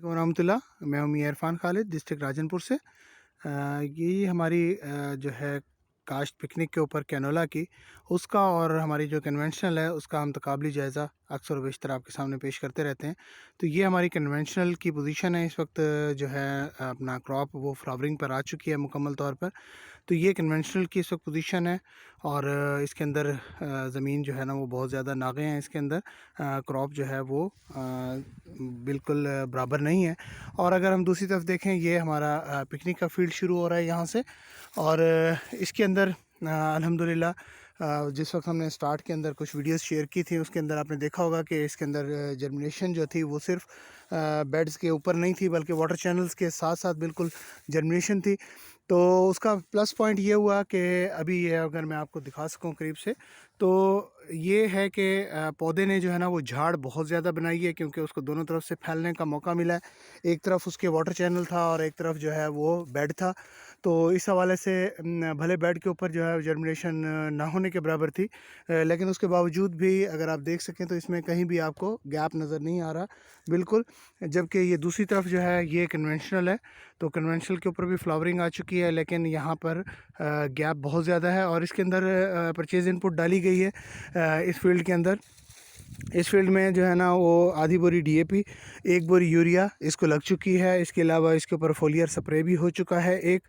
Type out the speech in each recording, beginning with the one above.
वालेकुम रहमतुल्लाह। मैं हूँ मियां इरफान खालिद, डिस्ट्रिक्ट राजनपुर से। ये हमारी जो है काश्त पिकनिक के ऊपर कैनोला की, उसका और हमारी जो कन्वेंशनल है उसका हम तकाबली जायज़ा अक्सर व बेशतर आपके सामने पेश करते रहते हैं। तो ये हमारी कन्वेंशनल की पोजीशन है इस वक्त, जो है अपना क्रॉप वो फ्लावरिंग पर आ चुकी है मुकम्मल तौर पर। तो ये कन्वेंशनल की इस वक्त पोजीशन है और इसके अंदर ज़मीन जो है ना वो बहुत ज़्यादा नागे हैं। इसके अंदर क्रॉप जो है वो बिल्कुल बराबर नहीं है। और अगर हम दूसरी तरफ देखें, ये हमारा पिकनिक का फील्ड शुरू हो रहा है यहाँ से। और इसके अंदर अल्हम्दुलिल्लाह जिस वक्त हमने स्टार्ट के अंदर कुछ वीडियोस शेयर की थी, उसके अंदर आपने देखा होगा कि इसके अंदर जर्मिनेशन जो थी वो सिर्फ बेड्स के ऊपर नहीं थी, बल्कि वाटर चैनल्स के साथ साथ बिल्कुल जर्मिनेशन थी। तो उसका प्लस पॉइंट ये हुआ कि अभी ये अगर मैं आपको दिखा सकूं करीब से, तो ये है कि पौधे ने जो है ना वो झाड़ बहुत ज़्यादा बनाई है, क्योंकि उसको दोनों तरफ से फैलने का मौका मिला है। एक तरफ उसके वाटर चैनल था और एक तरफ जो है वो बेड था। तो इस हवाले से भले बेड के ऊपर जो है जर्मिनेशन ना होने के बराबर थी, लेकिन उसके बावजूद भी अगर आप देख सकें तो इसमें कहीं भी आपको गैप नज़र नहीं आ रहा बिल्कुल। जबकि ये दूसरी तरफ जो है ये कन्वेंशनल है, तो कन्वेंशनल के ऊपर भी फ्लावरिंग आ चुकी है, लेकिन यहाँ पर गैप बहुत ज़्यादा है। और इसके अंदर परचेज़ इनपुट डाली गई है इस फील्ड के अंदर। इस फील्ड में जो है ना वो आधी बोरी डीएपी, एक बोरी यूरिया इसको लग चुकी है। इसके अलावा इसके ऊपर फोलियर स्प्रे भी हो चुका है एक।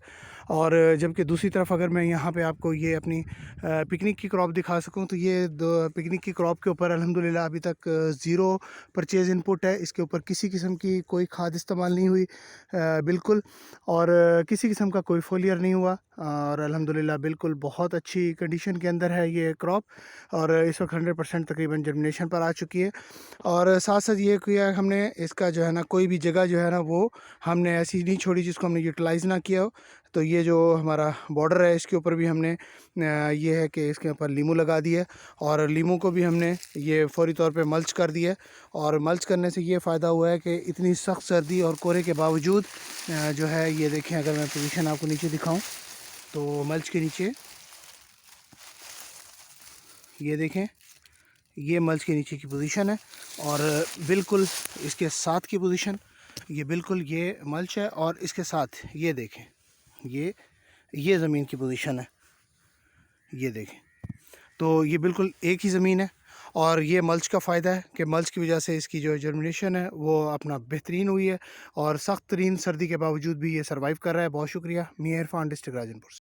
और जबकि दूसरी तरफ अगर मैं यहाँ पे आपको ये अपनी पिकनिक की क्रॉप दिखा सकूँ, तो ये दो पिकनिक की क्रॉप के ऊपर अल्हम्दुलिल्लाह अभी तक ज़ीरो परचेज़ इनपुट है। इसके ऊपर किसी किस्म की कोई खाद इस्तेमाल नहीं हुई बिल्कुल। और किसी किस्म का कोई फोलियर नहीं हुआ। और अल्हम्दुलिल्लाह बिल्कुल बहुत अच्छी कंडीशन के अंदर है ये क्रॉप। और इस वक्त 100% तकरीबन जर्मिनेशन पर आ चुकी है। और साथ साथ ये किया हमने, इसका जो है ना कोई भी जगह जो है ना वो हमने ऐसी नहीं छोड़ी जिसको हमने यूटिलाइज़ ना किया हो। तो ये जो हमारा बॉर्डर है इसके ऊपर भी हमने ये है कि इसके ऊपर लीमू लगा दिया, और लीमू को भी हमने ये फौरी तौर पे मल्च कर दिया। और मल्च करने से ये फ़ायदा हुआ है कि इतनी सख्त सर्दी और कोहरे के बावजूद जो है ये देखें, अगर मैं पोजीशन आपको नीचे दिखाऊं तो मल्च के नीचे ये देखें, ये मल्च के नीचे की पोजीशन है। और बिल्कुल इसके साथ की पोजीशन, ये बिल्कुल ये मल्च है और इसके साथ ये देखें, ये ज़मीन की पोजीशन है, ये देखें। तो ये बिल्कुल एक ही ज़मीन है। और ये मल्च का फ़ायदा है कि मल्च की वजह से इसकी जो जर्मिनेशन है वो अपना बेहतरीन हुई है, और सख्त तरीन सर्दी के बावजूद भी ये सर्वाइव कर रहा है। बहुत शुक्रिया। मियां इरफान, डिस्ट्रिक्ट राजनपुर से।